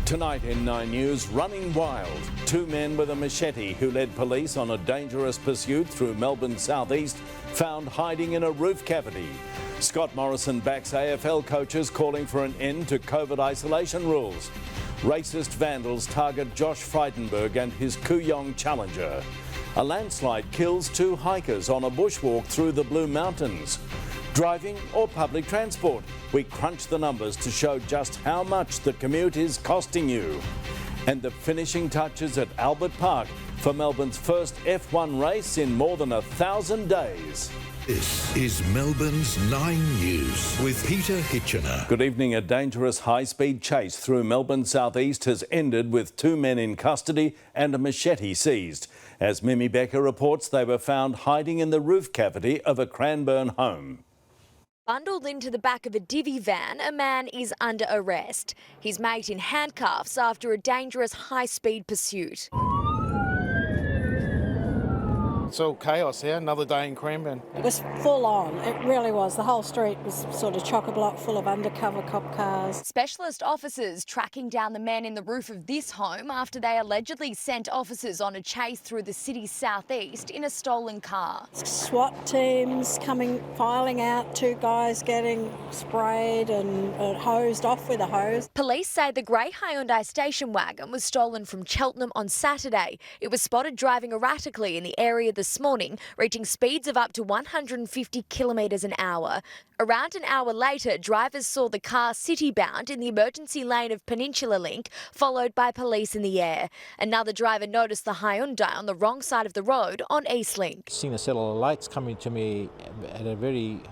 Tonight in 9 News, running wild. Two men with a machete who led police on a dangerous pursuit through Melbourne's southeast found hiding in a roof cavity. Scott Morrison backs AFL coaches calling for an end to COVID isolation rules. Racist vandals target Josh Frydenberg and his Kooyong challenger. A landslide kills two hikers on a bushwalk through the Blue Mountains. Driving or public transport? We crunch the numbers to show just how much the commute is costing you. And the finishing touches at Albert Park for Melbourne's first F1 race in more than 1,000 days. This is Melbourne's 9 News with Peter Hitchener. Good evening. A dangerous high-speed chase through Melbourne's southeast has ended with two men in custody and a machete seized. As Mimi Becker reports, they were found hiding in the roof cavity of a Cranbourne home. Bundled into the back of a divvy van, a man is under arrest. His mate in handcuffs after a dangerous high-speed pursuit. It's all chaos here, another day in Cranbourne. It was full on, it really was. The whole street was sort of chock-a-block full of undercover cop cars. Specialist officers tracking down the men in the roof of this home after they allegedly sent officers on a chase through the city's southeast in a stolen car. SWAT teams filing out, two guys getting sprayed and hosed off with a hose. Police say the grey Hyundai station wagon was stolen from Cheltenham on Saturday. It was spotted driving erratically in the area this morning, reaching speeds of up to 150 kilometres an hour. Around an hour later, drivers saw the car city-bound in the emergency lane of Peninsula Link, followed by police in the air. Another driver noticed the Hyundai on the wrong side of the road on East Link. Seeing a set of lights coming to me at a very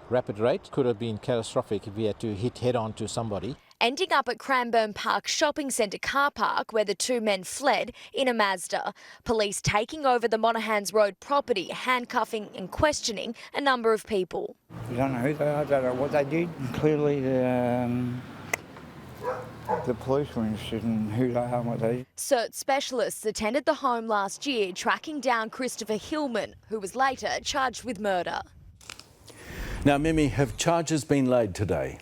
rapid rate could have been catastrophic if we had to hit head-on to somebody. Ending up at Cranbourne Park Shopping Centre car park where the two men fled in a Mazda. Police taking over the Monaghan's Road property, handcuffing and questioning a number of people. I don't know who they are, I don't know what they did. Clearly the police were interested in who they are and what they did. Search specialists attended the home last year tracking down Christopher Hillman, who was later charged with murder. Now, Mimi, have charges been laid today?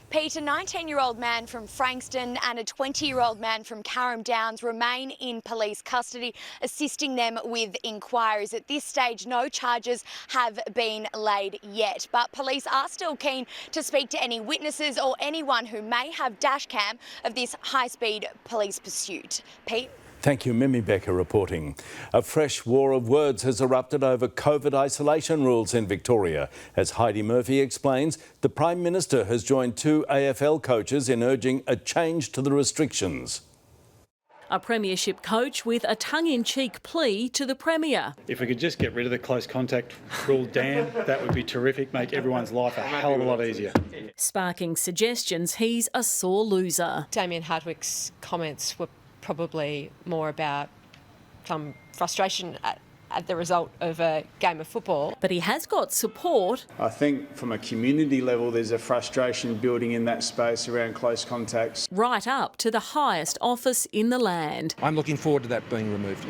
Pete, a 19-year-old man from Frankston and a 20-year-old man from Carrum Downs remain in police custody, assisting them with inquiries. At this stage, no charges have been laid yet, but police are still keen to speak to any witnesses or anyone who may have dash cam of this high-speed police pursuit. Pete? Thank you, Mimi Becker reporting. A fresh war of words has erupted over COVID isolation rules in Victoria. As Heidi Murphy explains, the Prime Minister has joined two AFL coaches in urging a change to the restrictions. A premiership coach with a tongue-in-cheek plea to the Premier. If we could just get rid of the close contact rule, Dan, that would be terrific, make everyone's life a hell of a lot easier. Sparking suggestions he's a sore loser. Damien Hardwick's comments were probably more about some frustration at the result of a game of football. But he has got support. I think from a community level there's a frustration building in that space around close contacts. Right up to the highest office in the land. I'm looking forward to that being removed.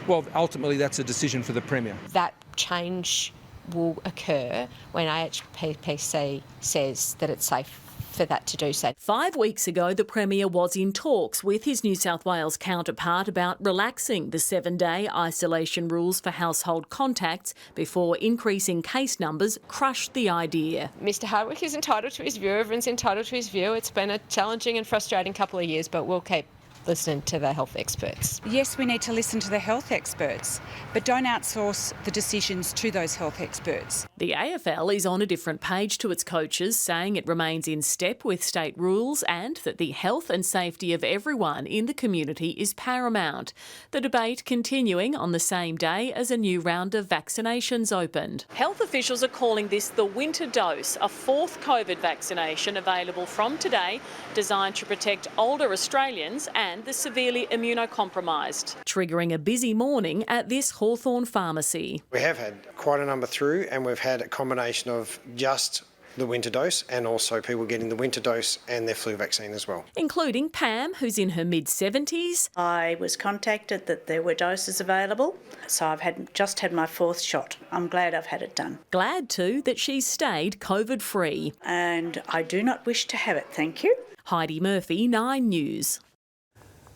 Well, ultimately that's a decision for the Premier. That change will occur when AHPPC says that it's safe for that to do so. 5 weeks ago, the Premier was in talks with his New South Wales counterpart about relaxing the 7-day isolation rules for household contacts before increasing case numbers crushed the idea. Mr Hardwick is entitled to his view, everyone's entitled to his view. It's been a challenging and frustrating couple of years, but we'll keep listening to the health experts. Yes, we need to listen to the health experts, but don't outsource the decisions to those health experts. The AFL is on a different page to its coaches, saying it remains in step with state rules and that the health and safety of everyone in the community is paramount. The debate continuing on the same day as a new round of vaccinations opened. Health officials are calling this the winter dose, a fourth COVID vaccination available from today, designed to protect older Australians and the severely immunocompromised. Triggering a busy morning at this Hawthorn pharmacy. We have had quite a number through, and we've had a combination of just the winter dose, and also people getting the winter dose and their flu vaccine as well. Including Pam, who's in her mid-70s. I was contacted that there were doses available, so I've just had my 4th shot. I'm glad I've had it done. Glad too that she's stayed COVID-free. And I do not wish to have it, thank you. Heidi Murphy, 9 News.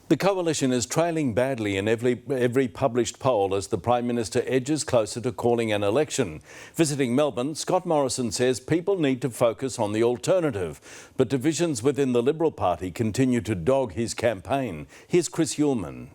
The coalition is trailing badly in every published poll as the Prime Minister edges closer to calling an election. Visiting Melbourne, Scott Morrison says people need to focus on the alternative, but divisions within the Liberal Party continue to dog his campaign. Here's Chris Uhlmann.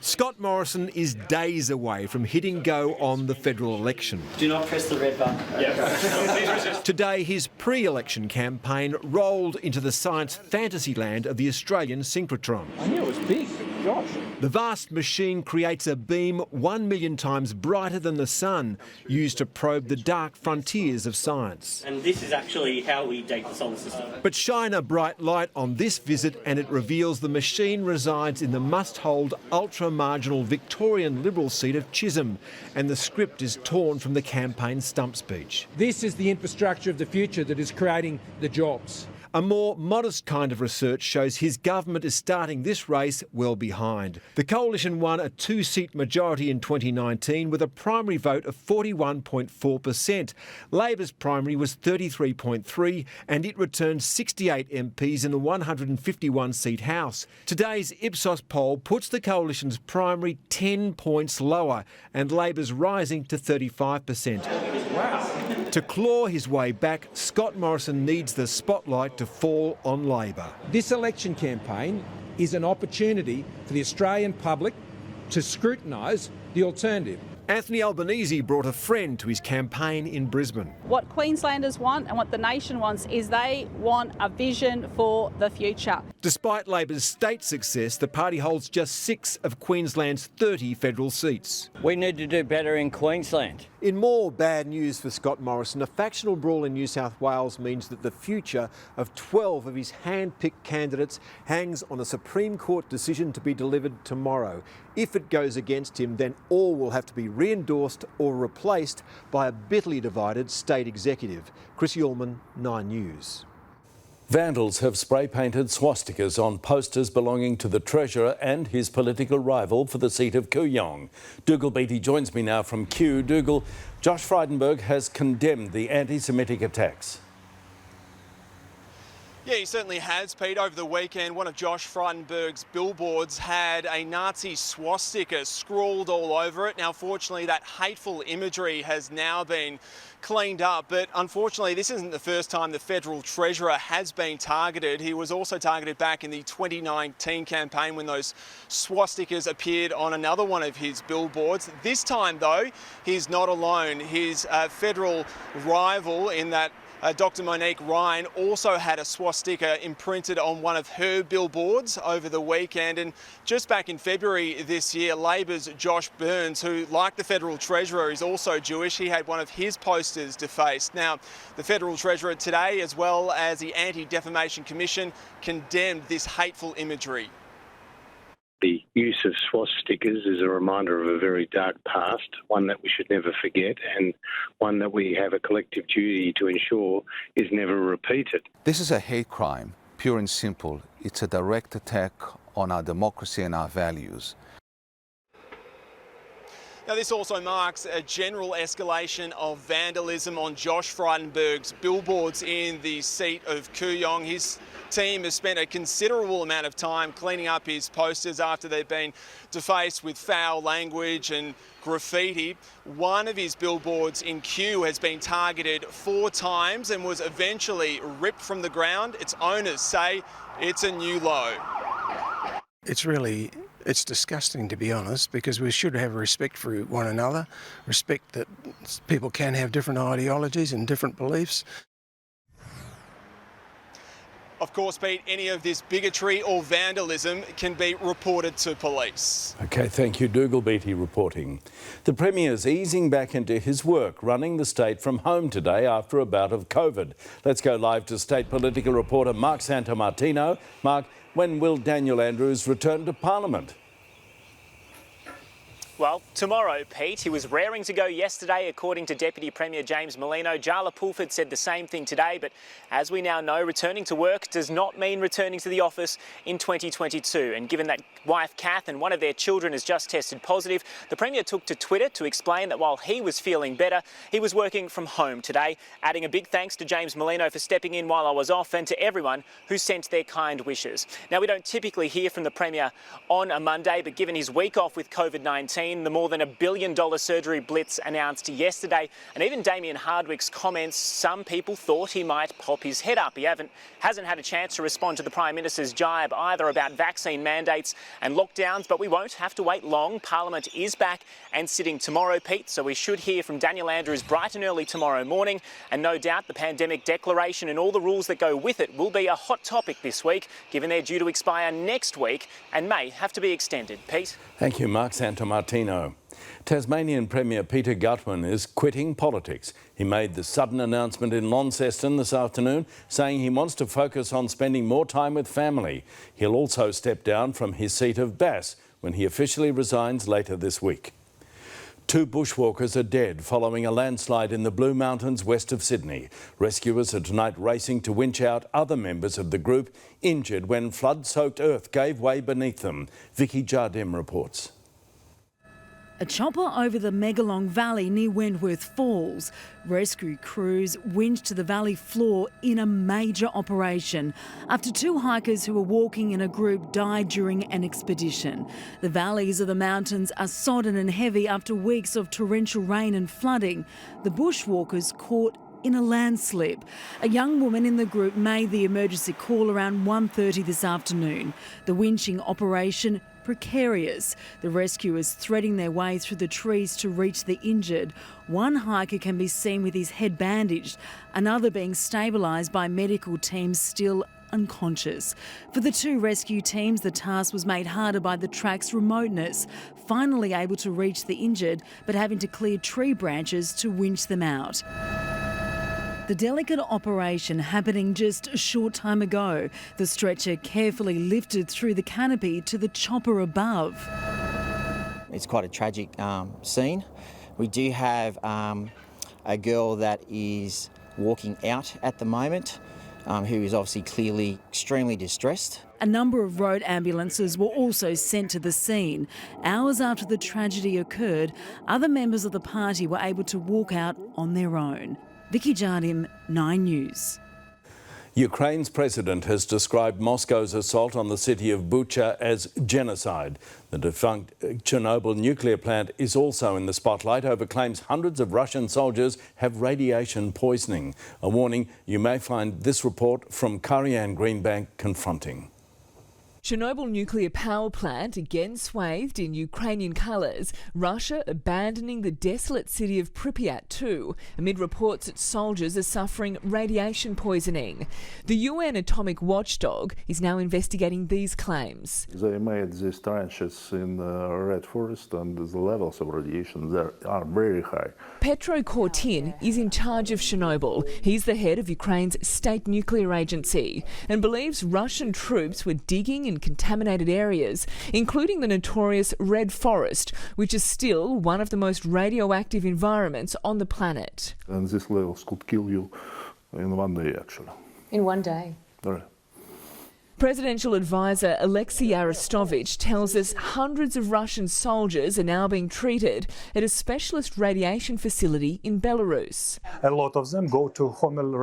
Scott Morrison is days away from hitting go on the federal election. Do not press the red button. Today, his pre-election campaign rolled into the science fantasy land of the Australian synchrotron. I knew it was big, gosh. The vast machine creates a beam 1 million times brighter than the sun, used to probe the dark frontiers of science. And this is actually how we date the solar system. But shine a bright light on this visit and it reveals the machine resides in the must-hold ultra-marginal Victorian Liberal seat of Chisholm, and the script is torn from the campaign stump speech. This is the infrastructure of the future that is creating the jobs. A more modest kind of research shows his government is starting this race well behind. The coalition won a 2-seat majority in 2019 with a primary vote of 41.4%. Labor's primary was 33.3% and it returned 68 MPs in the 151-seat House. Today's Ipsos poll puts the coalition's primary 10 points lower and Labor's rising to 35%. Wow. To claw his way back, Scott Morrison needs the spotlight to fall on Labor. This election campaign is an opportunity for the Australian public to scrutinise the alternative. Anthony Albanese brought a friend to his campaign in Brisbane. What Queenslanders want and what the nation wants is they want a vision for the future. Despite Labor's state success, the party holds just 6 of Queensland's 30 federal seats. We need to do better in Queensland. In more bad news for Scott Morrison, a factional brawl in New South Wales means that the future of 12 of his hand-picked candidates hangs on a Supreme Court decision to be delivered tomorrow. If it goes against him, then all will have to be re-endorsed or replaced by a bitterly divided state executive. Chris Uhlmann, 9 News. Vandals have spray-painted swastikas on posters belonging to the Treasurer and his political rival for the seat of Kooyong. Dougal Beattie joins me now from Kew. Dougal, Josh Frydenberg has condemned the anti-Semitic attacks. Yeah, he certainly has, Pete. Over the weekend, one of Josh Frydenberg's billboards had a Nazi swastika scrawled all over it. Now, fortunately, that hateful imagery has now been cleaned up, but unfortunately, this isn't the first time the Federal Treasurer has been targeted. He was also targeted back in the 2019 campaign when those swastikas appeared on another one of his billboards. This time, though, he's not alone. His federal rival in that Dr. Monique Ryan also had a swastika imprinted on one of her billboards over the weekend. And just back in February this year, Labor's Josh Burns, who, like the Federal Treasurer, is also Jewish, he had one of his posters defaced. Now, the Federal Treasurer today, as well as the Anti-Defamation Commission, condemned this hateful imagery. The use of swastikas is a reminder of a very dark past, one that we should never forget and one that we have a collective duty to ensure is never repeated. This is a hate crime, pure and simple. It's a direct attack on our democracy and our values. Now, this also marks a general escalation of vandalism on Josh Frydenberg's billboards in the seat of Kooyong. His team has spent a considerable amount of time cleaning up his posters after they've been defaced with foul language and graffiti. One of his billboards in Kew has been targeted 4 times and was eventually ripped from the ground. Its owners say it's a new low. It's disgusting, to be honest, because we should have respect for one another, respect that people can have different ideologies and different beliefs. Of course, Pete, any of this bigotry or vandalism can be reported to police. OK, thank you. Dougal Beattie reporting. The Premier's easing back into his work, running the state from home today after a bout of COVID. Let's go live to state political reporter Mark Santomartino. Mark, when will Daniel Andrews return to Parliament? Well, tomorrow, Pete. He was raring to go yesterday, according to Deputy Premier James Merlino. Jala Pulford said the same thing today, but as we now know, returning to work does not mean returning to the office in 2022. And given that wife Kath and one of their children has just tested positive, the Premier took to Twitter to explain that while he was feeling better, he was working from home today, adding a big thanks to James Merlino for stepping in while I was off and to everyone who sent their kind wishes. Now, we don't typically hear from the Premier on a Monday, but given his week off with COVID-19, the more than $1 billion surgery blitz announced yesterday, and even Damien Hardwick's comments, some people thought he might pop his head up. He hasn't had a chance to respond to the Prime Minister's jibe either about vaccine mandates and lockdowns, but we won't have to wait long. Parliament is back and sitting tomorrow, Pete, so we should hear from Daniel Andrews bright and early tomorrow morning, and no doubt the pandemic declaration and all the rules that go with it will be a hot topic this week, given they're due to expire next week and may have to be extended. Pete? Thank you, Mark Santomartino. Tasmanian Premier Peter Gutwein is quitting politics. He made the sudden announcement in Launceston this afternoon, saying he wants to focus on spending more time with family. He'll also step down from his seat of Bass when he officially resigns later this week. 2 bushwalkers are dead following a landslide in the Blue Mountains west of Sydney. Rescuers are tonight racing to winch out other members of the group injured when flood-soaked earth gave way beneath them. Vicky Jardim reports. A chopper over the Megalong Valley near Wentworth Falls. Rescue crews winched to the valley floor in a major operation after 2 hikers who were walking in a group died during an expedition. The valleys of the mountains are sodden and heavy after weeks of torrential rain and flooding. The bushwalkers caught in a landslip. A young woman in the group made the emergency call around 1:30 this afternoon. The winching operation precarious. The rescuers threading their way through the trees to reach the injured. One hiker can be seen with his head bandaged, another being stabilised by medical teams still unconscious. For the 2 rescue teams, the task was made harder by the track's remoteness, finally able to reach the injured but having to clear tree branches to winch them out. The delicate operation happening just a short time ago. The stretcher carefully lifted through the canopy to the chopper above. It's quite a tragic scene. We do have a girl that is walking out at the moment, who is obviously clearly extremely distressed. A number of road ambulances were also sent to the scene. Hours after the tragedy occurred, other members of the party were able to walk out on their own. Vicky Jardim, 9 News. Ukraine's president has described Moscow's assault on the city of Bucha as genocide. The defunct Chernobyl nuclear plant is also in the spotlight over claims hundreds of Russian soldiers have radiation poisoning. A warning, you may find this report from Karianne Greenbank confronting. Chernobyl nuclear power plant again swathed in Ukrainian colours, Russia abandoning the desolate city of Pripyat too, amid reports that soldiers are suffering radiation poisoning. The UN atomic watchdog is now investigating these claims. They made these trenches in the Red Forest and the levels of radiation there are very high. Petro Kortin is in charge of Chernobyl. He's the head of Ukraine's state nuclear agency and believes Russian troops were digging in contaminated areas, including the notorious Red Forest, which is still one of the most radioactive environments on the planet. And these levels could kill you in one day, actually. In one day? Right. Presidential advisor Alexei Arestovich tells us hundreds of Russian soldiers are now being treated at a specialist radiation facility in Belarus. A lot of them go to Homel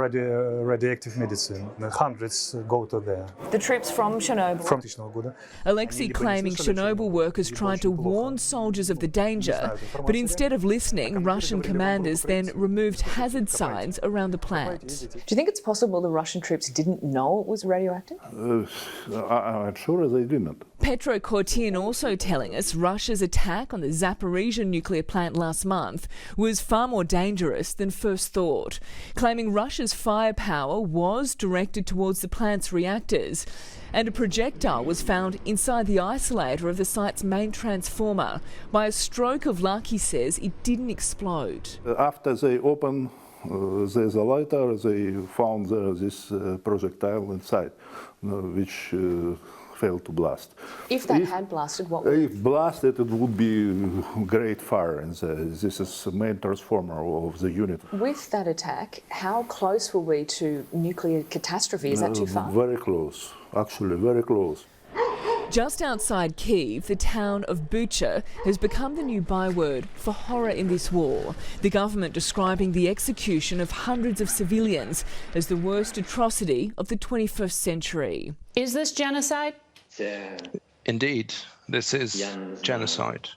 radioactive medicine. Hundreds go to there. The troops from Chernobyl? From Chernobyl. Alexei claiming Chernobyl workers tried to warn soldiers of the danger, but instead of listening, Russian commanders then removed hazard signs around the plant. Do you think it's possible the Russian troops didn't know it was radioactive? I'm sure they didn't. Petro Kortin also telling us Russia's attack on the Zaporizhzhia nuclear plant last month was far more dangerous than first thought, claiming Russia's firepower was directed towards the plant's reactors, and a projectile was found inside the isolator of the site's main transformer. By a stroke of luck, he says, it didn't explode. After they opened the isolator, they found this projectile inside, which failed to blast. If that had blasted, what would... If blasted, it would be great fire, and this is the main transformer of the unit. With that attack, how close were we to nuclear catastrophe? Is that too far? Very close, actually very close. Just outside Kyiv, the town of Bucha has become the new byword for horror in this war. The government describing the execution of hundreds of civilians as the worst atrocity of the 21st century. Is this genocide? Indeed, this is genocide.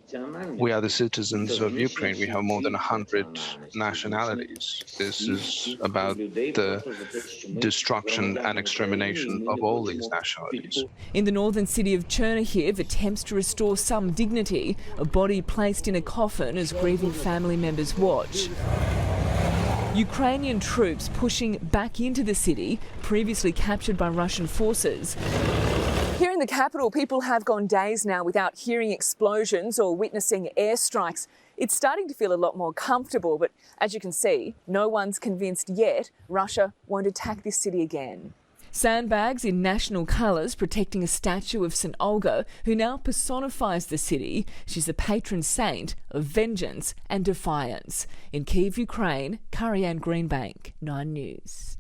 We are the citizens of Ukraine. We have more than 100 nationalities. This is about the destruction and extermination of all these nationalities. In the northern city of Chernihiv, attempts to restore some dignity, a body placed in a coffin as grieving family members watch. Ukrainian troops pushing back into the city, previously captured by Russian forces. Here in the capital, people have gone days now without hearing explosions or witnessing airstrikes. It's starting to feel a lot more comfortable, but as you can see, no one's convinced yet Russia won't attack this city again. Sandbags in national colours protecting a statue of St Olga, who now personifies the city. She's the patron saint of vengeance and defiance. In Kyiv, Ukraine, Karianne Greenbank, 9 News.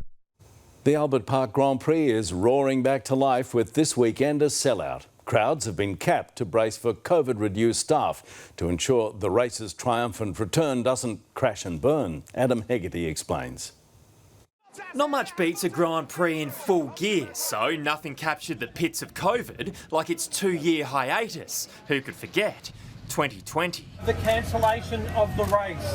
The Albert Park Grand Prix is roaring back to life with this weekend a sellout. Crowds have been capped to brace for COVID-reduced staff to ensure the race's triumphant return doesn't crash and burn. Adam Hegarty explains. Not much beats a Grand Prix in full gear, so nothing captured the pits of COVID like its 2-year hiatus. Who could forget? 2020. The cancellation of the race.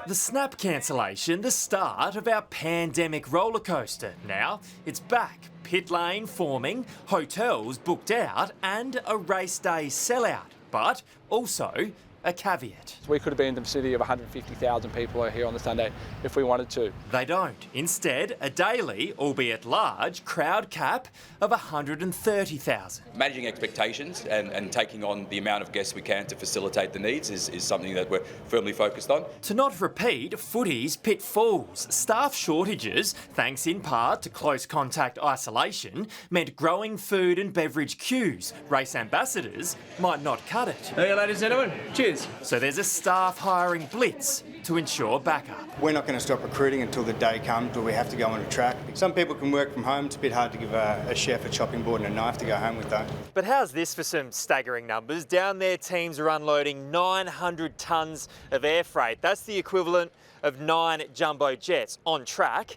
The snap cancellation, the start of our pandemic roller coaster. Now it's back. Pit lane forming, hotels booked out, and a race day sellout. But also a caveat. We could have been in the vicinity of 150,000 people here on the Sunday if we wanted to. They don't. Instead, a daily, albeit large, crowd cap of 130,000. Managing expectations and taking on the amount of guests we can to facilitate the needs is something that we're firmly focused on. To not repeat footy's pitfalls, staff shortages, thanks in part to close contact isolation, meant growing food and beverage queues. Race ambassadors might not cut it. Hey, ladies and gentlemen, cheers. So there's a staff hiring blitz to ensure backup. We're not going to stop recruiting until the day comes where we have to go on a track. Some people can work from home. It's a bit hard to give a chef a chopping board and a knife to go home with, though. But how's this for some staggering numbers? Down there, teams are unloading 900 tonnes of air freight. That's the equivalent of 9 jumbo jets on track.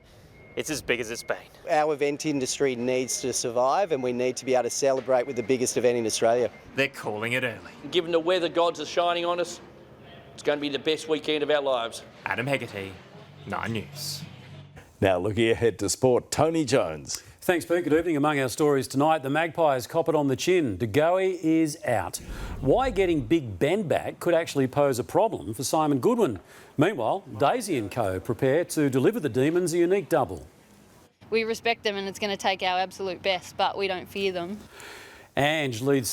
It's as big as it's been. Our event industry needs to survive and we need to be able to celebrate with the biggest event in Australia. They're calling it early. Given the weather gods are shining on us, it's going to be the best weekend of our lives. Adam Hegarty, 9 News. Now looking ahead to sport, Tony Jones. Thanks, Pete. Good evening. Among our stories tonight, the Magpies cop it on the chin. De Goey is out. Why getting Big Ben back could actually pose a problem for Simon Goodwin. Meanwhile, Daisy and co prepare to deliver the Demons a unique double. We respect them and it's going to take our absolute best, but we don't fear them. Ange leads